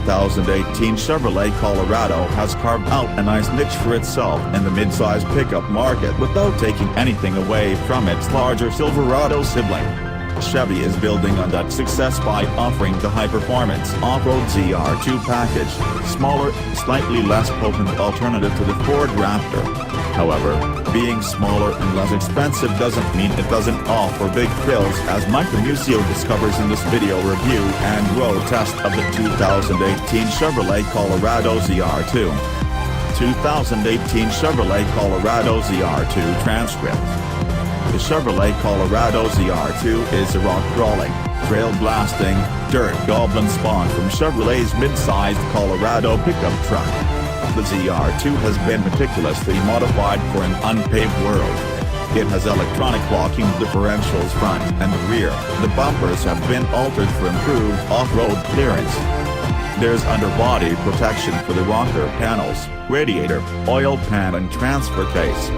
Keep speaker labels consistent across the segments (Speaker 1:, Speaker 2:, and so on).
Speaker 1: 2018 Chevrolet Colorado has carved out a nice niche for itself in the midsize pickup market without taking anything away from its larger Silverado sibling. Chevy is building on that success by offering the high-performance off-road ZR2 package, smaller, slightly less potent alternative to the Ford Raptor. However, being smaller and less expensive doesn't mean it doesn't offer big thrills, as Micah Muzio discovers in this video review and road test of the 2018 Chevrolet Colorado ZR2. 2018 Chevrolet Colorado ZR2 transcript. The Chevrolet Colorado ZR2 is a rock-crawling, trail-blasting, dirt goblin spawn from Chevrolet's mid-sized Colorado pickup truck. The ZR2 has been meticulously modified for an unpaved world. It has electronic locking differentials front and rear. The bumpers have been altered for improved off-road clearance. There's underbody protection for the rocker panels, radiator, oil pan and transfer case.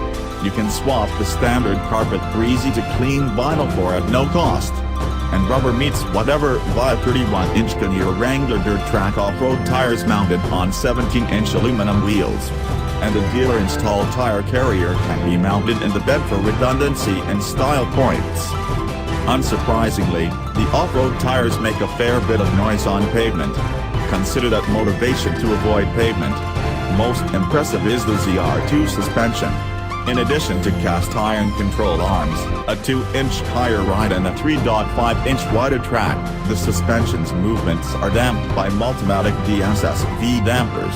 Speaker 1: You can swap the standard carpet for easy-to-clean vinyl floor at no cost. And rubber meets whatever via 31-inch Gogle Wrangler dirt track off-road tires mounted on 17-inch aluminum wheels. And a dealer-installed tire carrier can be mounted in the bed for redundancy and style points. Unsurprisingly, the off-road tires make a fair bit of noise on pavement. Consider that motivation to avoid pavement. Most impressive is the ZR2 suspension. In addition to cast iron control arms, a 2-inch higher ride and a 3.5-inch wider track, the suspension's movements are damped by Multimatic DSSV dampers.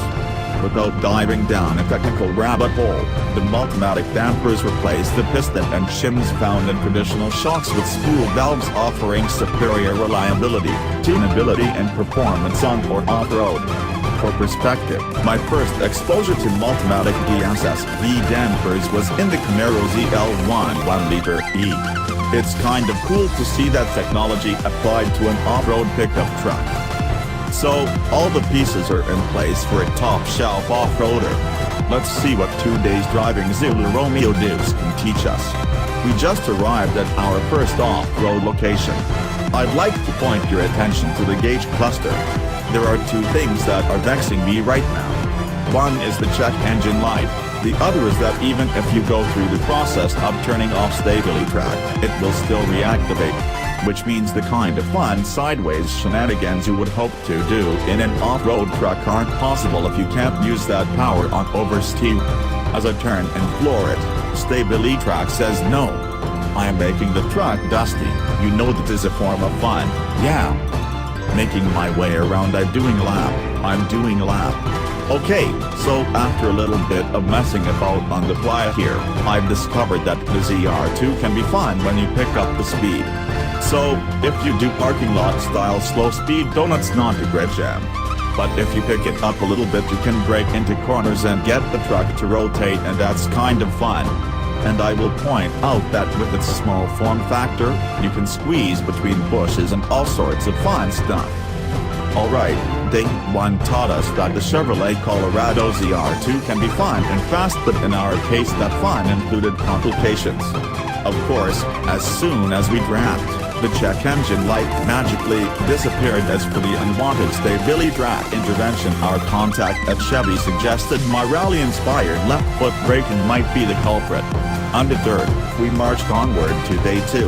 Speaker 1: Without diving down a technical rabbit hole, the Multimatic dampers replace the piston and shims found in traditional shocks with spool valves, offering superior reliability, tunability and performance on or off-road. For perspective, my first exposure to Multimatic DSSV dampers was in the Camaro ZL1 1-liter E. It's kind of cool to see that technology applied to an off-road pickup truck. So, all the pieces are in place for a top-shelf off-roader. Let's see what 2 days driving Zulu Romeo Dukes can teach us. We just arrived at our first off-road location. I'd like to point your attention to the gauge cluster. There are two things that are vexing me right now. One is the check engine light. The other is that even if you go through the process of turning off stability track, it will still reactivate. Which means the kind of fun sideways shenanigans you would hope to do in an off-road truck aren't possible if you can't use that power on oversteer. As I turn and floor it, stability track says no. I am making the truck dusty. You know that is a form of fun, yeah. Making my way around, I'm doing a lap. Okay, so after a little bit of messing about on the fly here, I've discovered that the ZR2 can be fun when you pick up the speed. So, if you do parking lot style slow speed donuts, not a great jam. But if you pick it up a little bit, you can break into corners and get the truck to rotate, and that's kind of fun. And I will point out that with its small form factor, you can squeeze between bushes and all sorts of fun stuff. Alright, day 1 taught us that the Chevrolet Colorado ZR2 can be fun and fast, but in our case that fun included complications. Of course, as soon as we draft, the check engine light magically disappeared. As for the unwanted stability track intervention, our contact at Chevy suggested my rally-inspired left foot braking might be the culprit. Undeterred, we marched onward to day 2.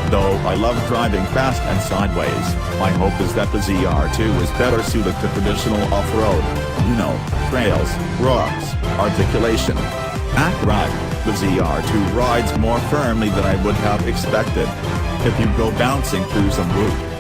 Speaker 1: Though I love driving fast and sideways, my hope is that the ZR2 is better suited to traditional off-road. You know, trails, rocks, articulation. Accurate, the ZR2 rides more firmly than I would have expected. If you go bouncing through some route,